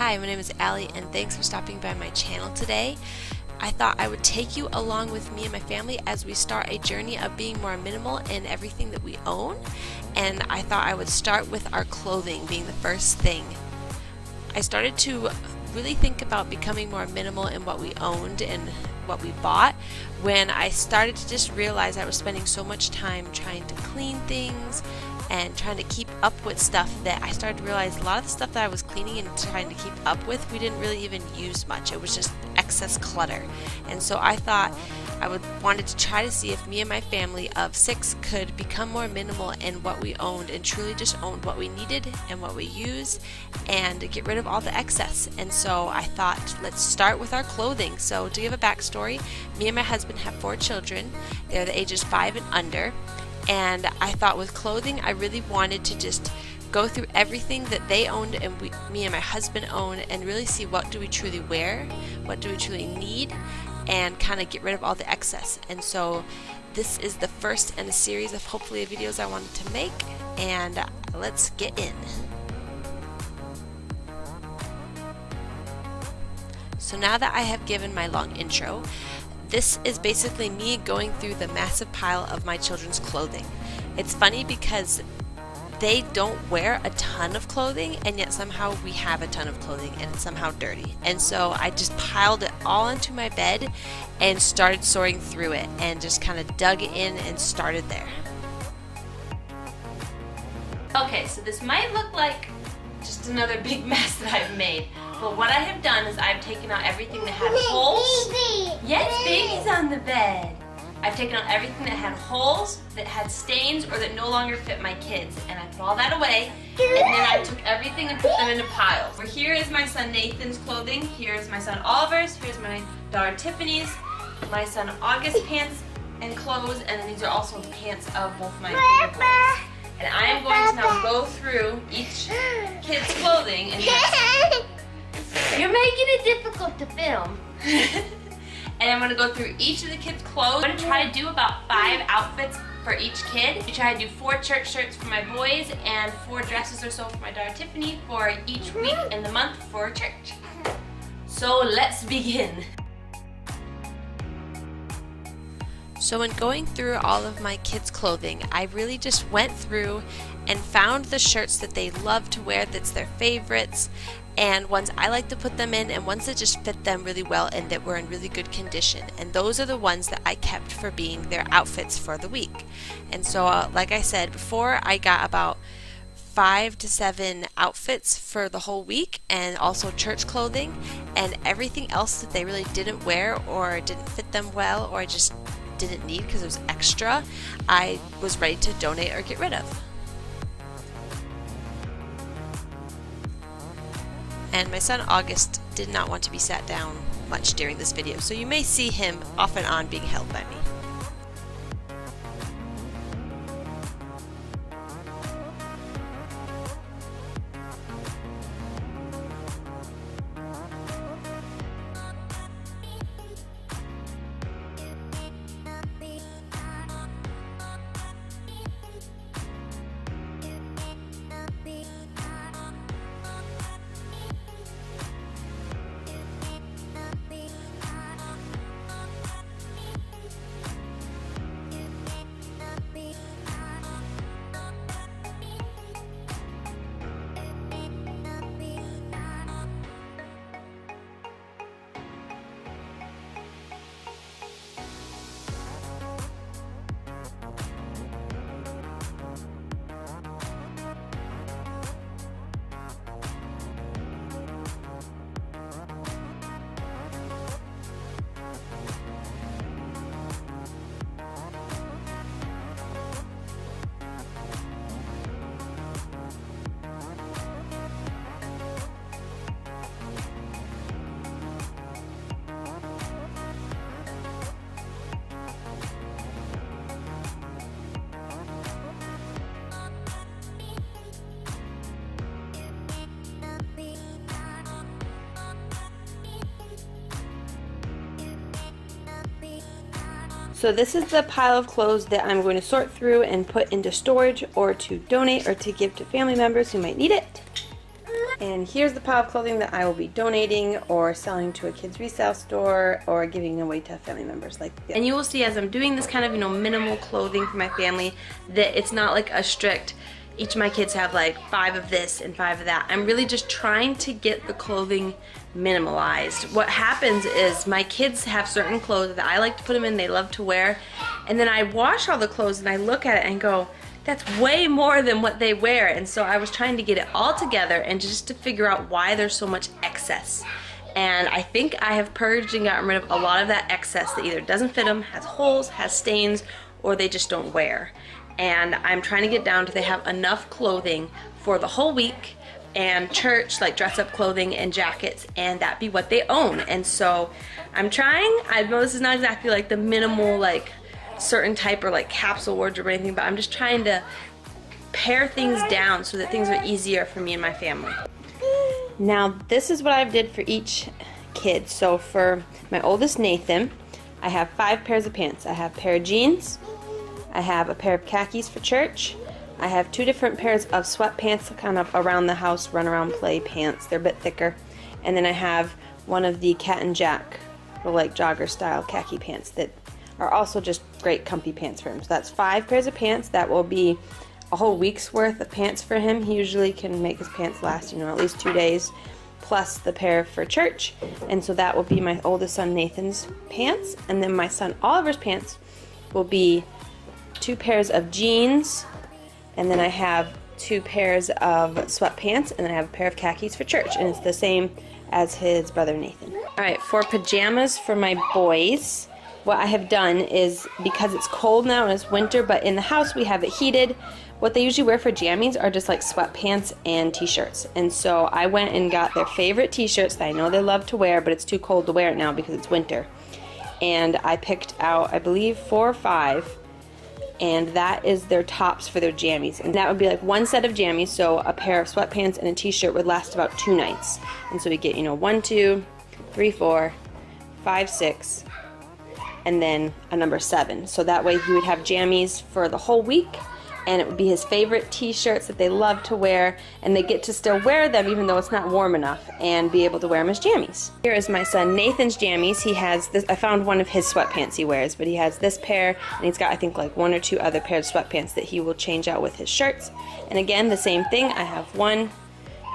Hi, my name is Allie and thanks for stopping by my channel today. I thought I would take you along with me and my family as we start a journey of being more minimal in everything that we own. And I thought I would start with our clothing being the first thing. I started to really think about becoming more minimal in what we owned and what we bought when I started to just realize I was spending so much time trying to clean things and trying to keep up with stuff that I started to realize a lot of the stuff that I was cleaning and trying to keep up with, we didn't really even use much. It was just excess clutter. And so I thought I wanted to try to see if me and my family of 6 could become more minimal in what we owned and truly just owned what we needed and what we used and get rid of all the excess. And so I thought, let's start with our clothing. So to give a backstory, me and my husband have 4 children. They're the ages 5 and under. And I thought with clothing, I really wanted to just go through everything that they owned and me and my husband owned and really see what do we truly wear, what do we truly need, and kind of get rid of all the excess. And so this is the first in a series of hopefully videos I wanted to make, and let's get in. So now that I have given my long intro, this is basically me going through the massive pile of my children's clothing. It's funny because they don't wear a ton of clothing and yet somehow we have a ton of clothing and it's somehow dirty. And so I just piled it all into my bed and started sorting through it and just kind of dug in and started there. Okay, so this might look like just another big mess that I've made. But what I have done is I've taken out everything that had holes. Yes, baby's on the bed. I've taken out everything that had holes, that had stains, or that no longer fit my kids. And I put all that away. And then I took everything and put them into piles. Where here is my son Nathan's clothing. Here is my son Oliver's. Here's my daughter Tiffany's. My son August's pants and clothes. And then these are also the pants of both my bigger boys. And I am going to now go through each kid's clothing and you're making it difficult to film. And I'm going to go through each of the kids' clothes. I'm going to try to do about 5 outfits for each kid. We try to do 4 church shirts for my boys and 4 dresses or so for my daughter Tiffany for each week in the month for church. So let's begin. So in going through all of my kids' clothing, I really just went through and found the shirts that they love to wear, that's their favorites, and ones I like to put them in, and ones that just fit them really well and that were in really good condition. And those are the ones that I kept for being their outfits for the week. And so like I said before, I got about 5 to 7 outfits for the whole week, and also church clothing, and everything else that they really didn't wear or didn't fit them well or just didn't need because it was extra, I was ready to donate or get rid of. And my son August did not want to be sat down much during this video, so you may see him off and on being held by me. So this is the pile of clothes that I'm going to sort through and put into storage or to donate or to give to family members who might need it. And here's the pile of clothing that I will be donating or selling to a kids resale store or giving away to family members. And you will see as I'm doing this kind of, minimal clothing for my family, that it's not like a strict, each of my kids have like 5 of this and 5 of that. I'm really just trying to get the clothing minimalized. What happens is my kids have certain clothes that I like to put them in, they love to wear, and then I wash all the clothes and I look at it and go, that's way more than what they wear. And so I was trying to get it all together and just to figure out why there's so much excess. And I think I have purged and gotten rid of a lot of that excess that either doesn't fit them, has holes, has stains, or they just don't wear. And I'm trying to get down to they have enough clothing for the whole week and church, like dress up clothing and jackets, and that be what they own. And so I'm trying, I know this is not exactly like the minimal like certain type or like capsule wardrobe or anything, but I'm just trying to pare things down so that things are easier for me and my family. Now this is what I did for each kid. So for my oldest Nathan, I have 5 pairs of pants. I have a pair of jeans, I have a pair of khakis for church, I have 2 different pairs of sweatpants, kind of around the house, run around play pants. They're a bit thicker. And then I have one of the Cat and Jack, or like jogger style khaki pants that are also just great comfy pants for him. So that's 5 pairs of pants. That will be a whole week's worth of pants for him. He usually can make his pants last, at least 2 days, plus the pair for church. And so that will be my oldest son Nathan's pants. And then my son Oliver's pants will be 2 pairs of jeans, and then I have 2 pairs of sweatpants, and then I have a pair of khakis for church. And it's the same as his brother Nathan. All right, for pajamas for my boys, what I have done is, because it's cold now and it's winter, but in the house we have it heated, what they usually wear for jammies are just like sweatpants and t-shirts. And so I went and got their favorite t-shirts that I know they love to wear, but it's too cold to wear it now because it's winter. And I picked out, I believe, 4 or 5, and that is their tops for their jammies. And that would be like 1 set of jammies, so a pair of sweatpants and a t-shirt would last about 2 nights. And so we get, 1, 2, 3, 4, 5, 6, and then a number 7. So that way he would have jammies for the whole week, and it would be his favorite t-shirts that they love to wear, and they get to still wear them even though it's not warm enough, and be able to wear them as jammies. Here is my son Nathan's jammies. He has this, I found one of his sweatpants he wears, but he has this pair, and he's got I think like 1 or 2 other pairs of sweatpants that he will change out with his shirts. And again, the same thing. I have 1,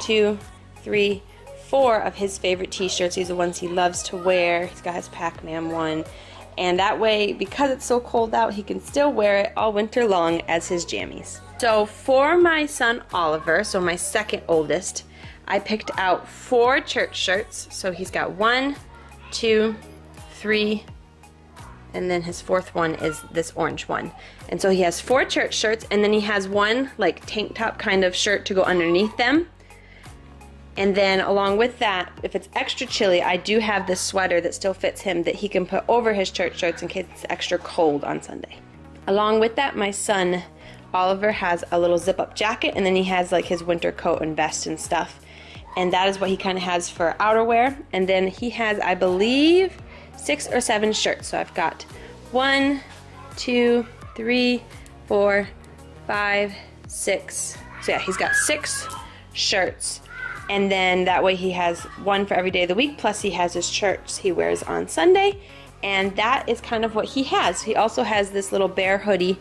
2, 3, 4 of his favorite t-shirts. These are the ones he loves to wear. He's got his Pac-Man one. And that way, because it's so cold out, he can still wear it all winter long as his jammies. So for my son Oliver, so my second oldest, I picked out 4 church shirts. So he's got 1, 2, 3, and then his 4th one is this orange one. And so he has 4 church shirts, and then he has 1 like tank top kind of shirt to go underneath them. And then along with that, if it's extra chilly, I do have this sweater that still fits him that he can put over his church shirts in case it's extra cold on Sunday. Along with that, my son Oliver has a little zip-up jacket, and then he has like his winter coat and vest and stuff. And that is what he kind of has for outerwear. And then he has, I believe, 6 or 7 shirts. So I've got 1, 2, 3, 4, 5, 6. So yeah, he's got 6 shirts. And then that way he has 1 for every day of the week, plus he has his shirts he wears on Sunday. And that is kind of what he has. He also has this little bear hoodie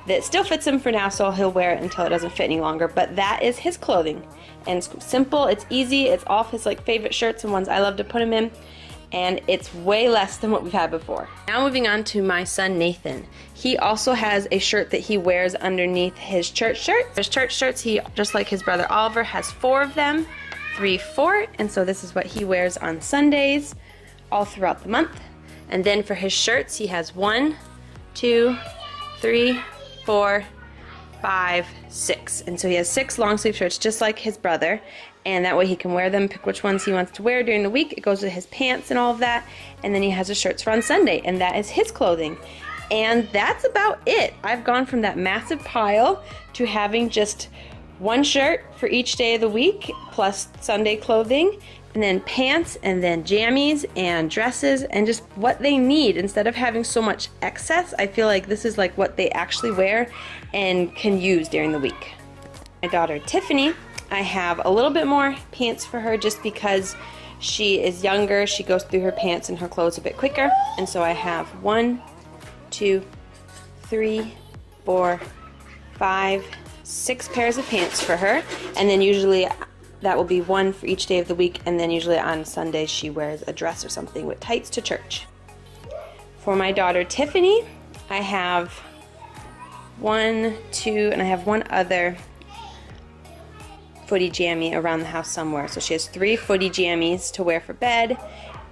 that still fits him for now, so he'll wear it until it doesn't fit any longer. But that is his clothing. And it's simple, it's easy, it's all his like favorite shirts and ones I love to put him in. And it's way less than what we've had before. Now moving on to my son Nathan. He also has a shirt that he wears underneath his church shirts. His church shirts, he, just like his brother Oliver, has 4 of them. 3, 4, and so this is what he wears on Sundays all throughout the month. And then for his shirts, he has 1, 2, 3, 4, 5, 6, and so he has 6 long sleeve shirts just like his brother, and that way he can wear them, pick which ones he wants to wear during the week. It goes with his pants and all of that, and then he has his shirts for on Sunday, and that is his clothing. And that's about it. I've gone from that massive pile to having just 1 shirt for each day of the week, plus Sunday clothing, and then pants, and then jammies, and dresses, and just what they need. Instead of having so much excess, I feel like this is like what they actually wear and can use during the week. My daughter Tiffany I have a little bit more pants for her just because she is younger. She goes through her pants and her clothes a bit quicker. And so I have 1, 2, 3, 4, 5, 6 pairs of pants for her. And then usually that will be one for each day of the week. And then usually on Sundays she wears a dress or something with tights to church. For my daughter Tiffany, I have 1, 2, and I have one other footy jammy around the house somewhere. So she has 3 footy jammies to wear for bed.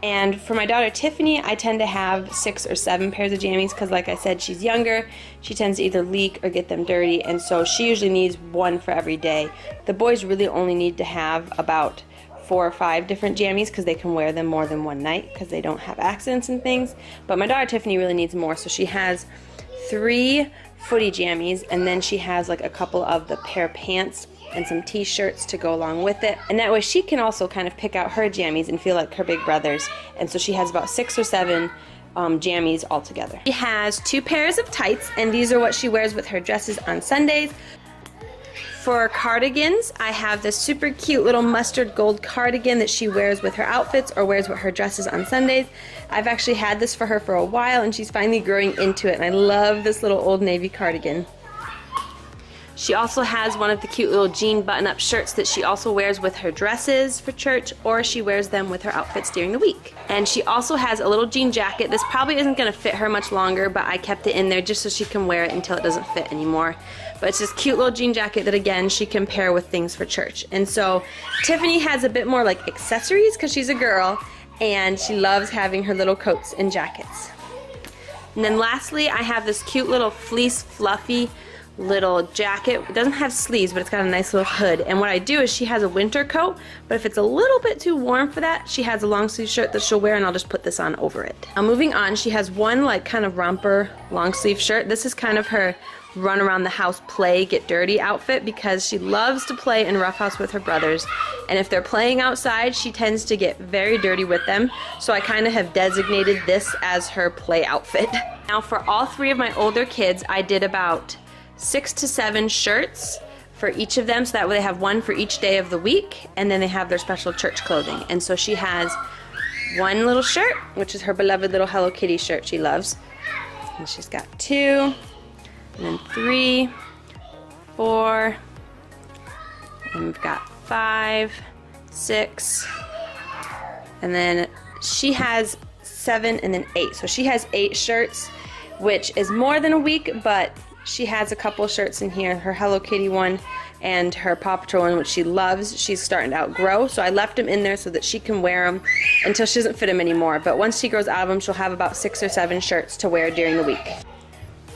And for my daughter Tiffany, I tend to have 6 or 7 pairs of jammies because, like I said, she's younger. She tends to either leak or get them dirty, and so she usually needs one for every day. The boys really only need to have about 4 or 5 different jammies because they can wear them more than one night because they don't have accidents and things. But my daughter Tiffany really needs more, so she has 3 footy jammies, and then she has like a couple of the pair of pants and some t-shirts to go along with it. And that way she can also kind of pick out her jammies and feel like her big brothers. And so she has about 6 or 7 jammies all together. She has 2 pairs of tights, and these are what she wears with her dresses on Sundays. For cardigans, I have this super cute little mustard gold cardigan that she wears with her outfits or wears with her dresses on Sundays. I've actually had this for her for a while, and she's finally growing into it, and I love this little Old Navy cardigan. She also has one of the cute little jean button-up shirts that she also wears with her dresses for church, or she wears them with her outfits during the week. And she also has a little jean jacket. This probably isn't going to fit her much longer, but I kept it in there just so she can wear it until it doesn't fit anymore. But it's this cute little jean jacket that, again, she can pair with things for church. And so Tiffany has a bit more like accessories because she's a girl, and she loves having her little coats and jackets. And then lastly, I have this cute little fleece fluffy little jacket. It doesn't have sleeves, but it's got a nice little hood. And what I do is she has a winter coat, but if it's a little bit too warm for that, she has a long sleeve shirt that she'll wear, and I'll just put this on over it. Now moving on, she has one like kind of romper long sleeve shirt. This is kind of her run around the house, play, get dirty outfit because she loves to play in roughhouse with her brothers. And if they're playing outside, she tends to get very dirty with them. So I kind of have designated this as her play outfit. Now for all 3 of my older kids, I did about 6 to 7 shirts for each of them, so that way they have one for each day of the week, and then they have their special church clothing. And so she has one little shirt, which is her beloved little Hello Kitty shirt she loves. And she's got 2, and then 3, 4, and we've got 5, 6, and then she has 7 and then 8. So she has 8 shirts, which is more than a week, but she has a couple shirts in here, her Hello Kitty one and her Paw Patrol one, which she loves. She's starting to outgrow, so I left them in there so that she can wear them until she doesn't fit them anymore. But once she grows out of them, she'll have about 6 or 7 shirts to wear during the week.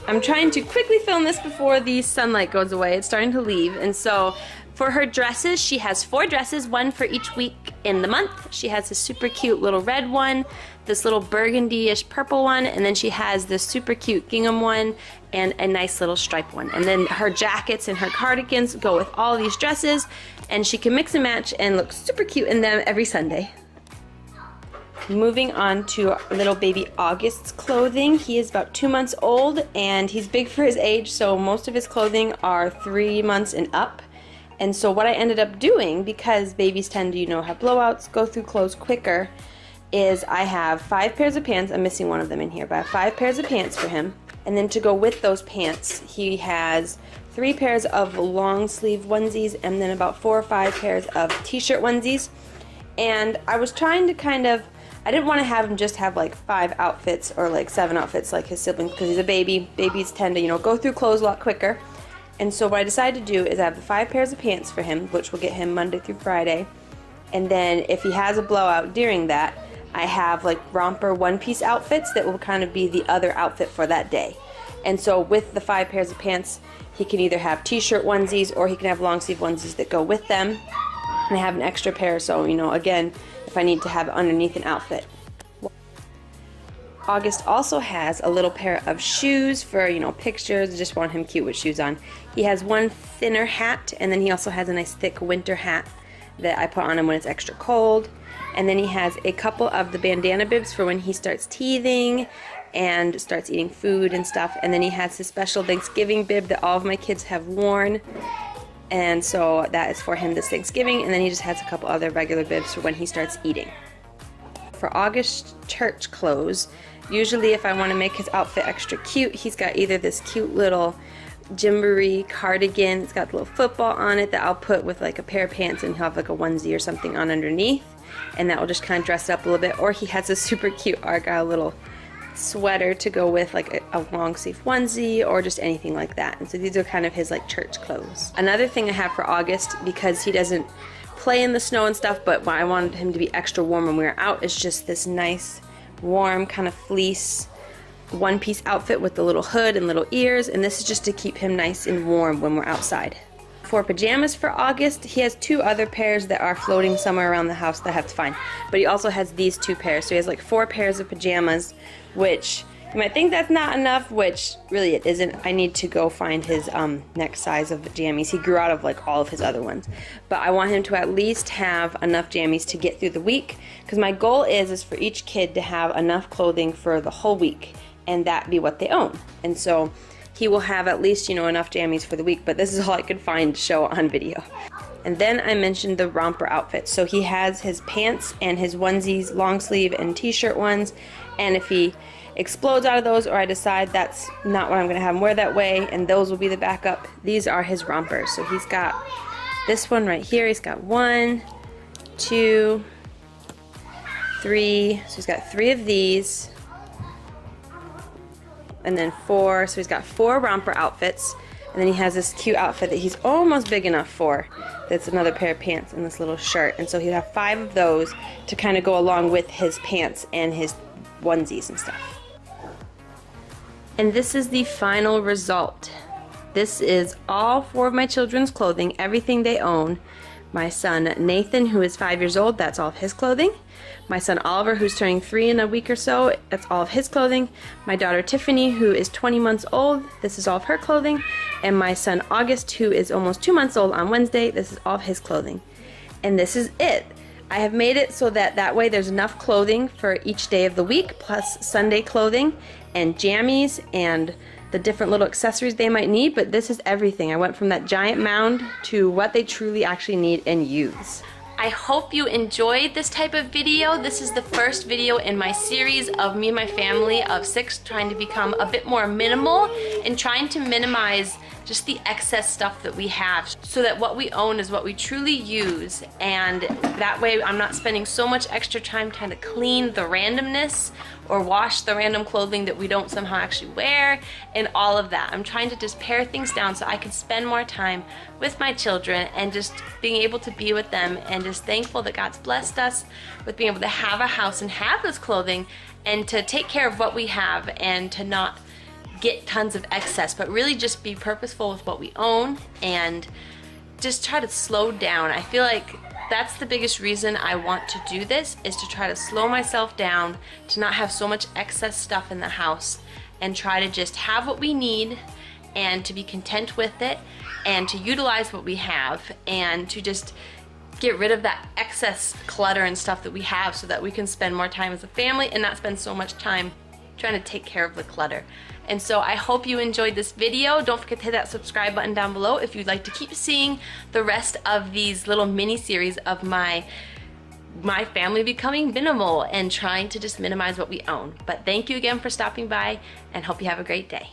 I'm trying to quickly film this before the sunlight goes away. It's starting to leave, and so for her dresses, she has 4 dresses, one for each week in the month. She has this super cute little red one, this little burgundy-ish purple one, and then she has this super cute gingham one and a nice little stripe one. And then her jackets and her cardigans go with all these dresses, and she can mix and match and look super cute in them every Sunday. Moving on to little baby August's clothing. He is about 2 months old, and he's big for his age, so most of his clothing are 3 months and up. And so what I ended up doing, because babies tend to, you know, have blowouts, go through clothes quicker, is I have 5 pairs of pants. I'm missing one of them in here, but I have 5 pairs of pants for him. And then to go with those pants, he has 3 pairs of long sleeve onesies and then about 4 or 5 pairs of t-shirt onesies. And I was trying to kind of, I didn't want to have him just have like 5 outfits or like 7 outfits like his siblings because he's a baby. Babies tend to, you know, go through clothes a lot quicker. And so what I decided to do is I have the 5 pairs of pants for him, which will get him Monday through Friday. And then if he has a blowout during that, I have like romper one-piece outfits that will kind of be the other outfit for that day. And so with the 5 pairs of pants, he can either have t-shirt onesies or he can have long sleeve onesies that go with them. And I have an extra pair, so, you know, again, if I need to have it underneath an outfit. August also has a little pair of shoes for, you know, pictures. I just want him cute with shoes on. He has one thinner hat, and then he also has a nice thick winter hat that I put on him when it's extra cold. And then he has a couple of the bandana bibs for when he starts teething and starts eating food and stuff. And then he has his special Thanksgiving bib that all of my kids have worn. And so that is for him this Thanksgiving, and then he just has a couple other regular bibs for when he starts eating. For August church clothes, usually if I want to make his outfit extra cute, he's got either this cute little gymboree cardigan, it's got a little football on it that I'll put with like a pair of pants, and he'll have like a onesie or something on underneath, and that will just kind of dress it up a little bit. Or he has a super cute Argyle little sweater to go with like a long sleeve onesie or just anything like that. And so these are kind of his like church clothes. Another thing I have for August, because he doesn't play in the snow and stuff, but I wanted him to be extra warm when we were out, is just this nice warm kind of fleece one-piece outfit with the little hood and little ears, and this is just to keep him nice and warm when we're outside. For pajamas for August, he has 2 other pairs that are floating somewhere around the house that I have to find, but he also has these 2 pairs, so he has like 4 pairs of pajamas, which you might think that's not enough, which really it isn't. I need to go find his next size of jammies. He grew out of like all of his other ones, but I want him to at least have enough jammies to get through the week, because my goal is for each kid to have enough clothing for the whole week, and that be what they own. And so he will have at least, you know, enough jammies for the week, but this is all I could find to show on video. And then I mentioned the romper outfit. So he has his pants and his onesies, long sleeve and t-shirt ones, and if he explodes out of those, or I decide that's not what I'm going to have him wear that way, and those will be the backup, these are his rompers. So he's got this one right here. He's got 1, 2, 3. So he's got 3 of these, and then 4. So he's got 4 romper outfits, and then he has this cute outfit that he's almost big enough for. That's another pair of pants and this little shirt, and so he'd have 5 of those to kind of go along with his pants and his onesies and stuff. And this is the final result. This is all 4 of my children's clothing, everything they own. My son Nathan, who is 5 years old, that's all of his clothing. My son Oliver, who's turning 3 in a week or so, that's all of his clothing. My daughter Tiffany, who is 20 months old, this is all of her clothing. And my son August, who is almost 2 months old on Wednesday, this is all of his clothing. And this is it. I have made it so that way there's enough clothing for each day of the week, plus Sunday clothing and jammies and the different little accessories they might need, but this is everything. I went from that giant mound to what they truly actually need and use. I hope you enjoyed this type of video. This is the first video in my series of me and my family of 6 trying to become a bit more minimal and trying to minimize just the excess stuff that we have, so that what we own is what we truly use, and that way I'm not spending so much extra time trying to clean the randomness or wash the random clothing that we don't somehow actually wear and all of that. I'm trying to just pare things down so I can spend more time with my children and just being able to be with them, and just thankful that God's blessed us with being able to have a house and have this clothing and to take care of what we have and to not get tons of excess, but really just be purposeful with what we own and just try to slow down. I feel like that's the biggest reason I want to do this, is to try to slow myself down, to not have so much excess stuff in the house, and try to just have what we need and to be content with it and to utilize what we have and to just get rid of that excess clutter and stuff that we have, so that we can spend more time as a family and not spend so much time trying to take care of the clutter. And so I hope you enjoyed this video. Don't forget to hit that subscribe button down below if you'd like to keep seeing the rest of these little mini series of my family becoming minimal and trying to just minimize what we own. But thank you again for stopping by, and hope you have a great day.